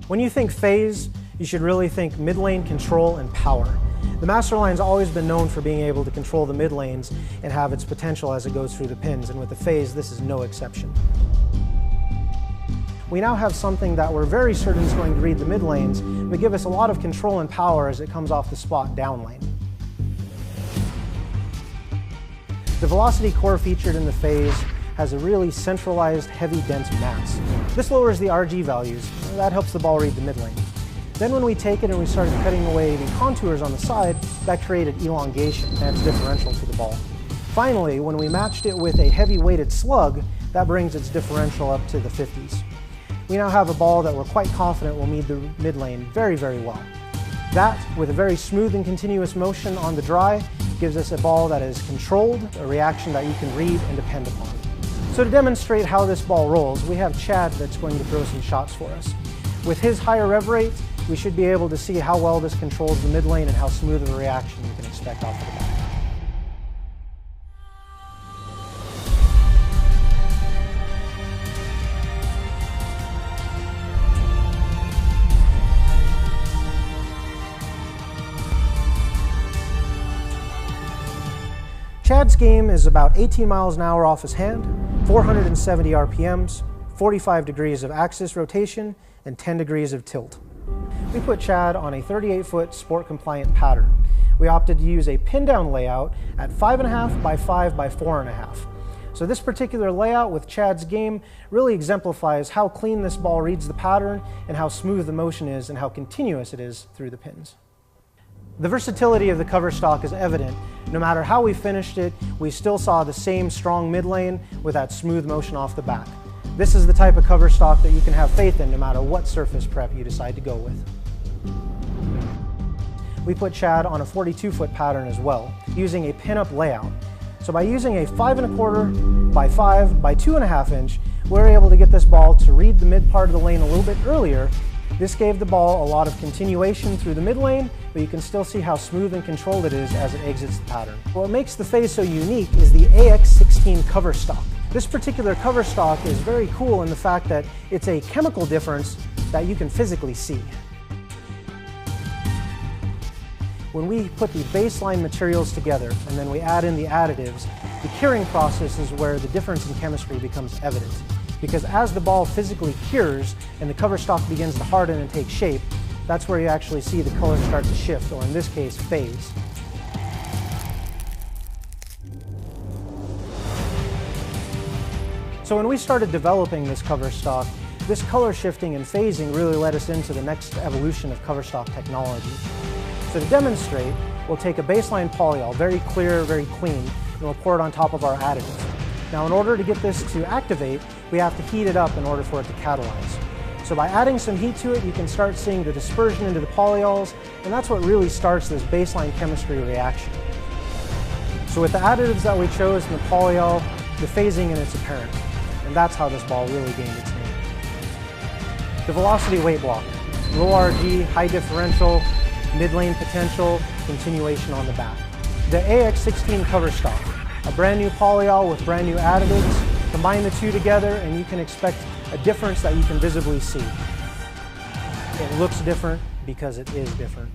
When you think Phaze, you should really think mid-lane control and power. The master line's always been known for being able to control the mid lanes and have its potential as it goes through the pins, and with the Phaze, this is no exception. We now have something that we're very certain is going to read the mid lanes, but give us a lot of control and power as it comes off the spot down lane. The velocity core featured in the Phaze has a really centralized, heavy, dense mass. This lowers the RG values. That helps the ball read the mid lane. Then when we take it and we started cutting away the contours on the side, that created elongation, and it's differential to the ball. Finally, when we matched it with a heavy weighted slug, that brings its differential up to the 50s. We now have a ball that we're quite confident will meet the mid lane very, very well. That, with a very smooth and continuous motion on the dry, gives us a ball that is controlled, a reaction that you can read and depend upon. So to demonstrate how this ball rolls, we have Chad that's going to throw some shots for us. With his higher rev rate, we should be able to see how well this controls the mid lane and how smooth of a reaction you can expect off of the bat. Chad's game is about 18 miles an hour off his hand, 470 RPMs, 45 degrees of axis rotation, and 10 degrees of tilt. We put Chad on a 38-foot sport-compliant pattern. We opted to use a pin-down layout at 5.5 by 5 by 4.5. So this particular layout with Chad's game really exemplifies how clean this ball reads the pattern and how smooth the motion is and how continuous it is through the pins. The versatility of the Coverstock is evident. No matter how we finished it, we still saw the same strong mid lane with that smooth motion off the back. This is the type of Coverstock that you can have faith in no matter what surface prep you decide to go with. We put Chad on a 42-foot pattern as well, using a pin-up layout. So by using a 5.25 by 5 by 2.5 inch, we're able to get this ball to read the mid part of the lane a little bit earlier. This gave the ball a lot of continuation through the mid lane, but you can still see how smooth and controlled it is as it exits the pattern. What makes the Phaze so unique is the AX16 Coverstock. This particular Coverstock is very cool in the fact that it's a chemical difference that you can physically see. When we put the baseline materials together and then we add in the additives, the curing process is where the difference in chemistry becomes evident. Because as the ball physically cures and the Coverstock begins to harden and take shape, that's where you actually see the color start to shift, or in this case, phase. So when we started developing this Coverstock, this color shifting and phasing really led us into the next evolution of Coverstock technology. So to demonstrate, we'll take a baseline polyol, very clear, very clean, and we'll pour it on top of our additive. Now in order to get this to activate, we have to heat it up in order for it to catalyze. So by adding some heat to it, you can start seeing the dispersion into the polyols, and that's what really starts this baseline chemistry reaction. So with the additives that we chose and the polyol, the phasing and it's apparent. And that's how this ball really gained its name. The velocity weight block, low RG, high differential, mid-lane potential, continuation on the back. The AX16 Coverstock, a brand new polyol with brand new additives. Combine the two together and you can expect a difference that you can visibly see. It looks different because it is different.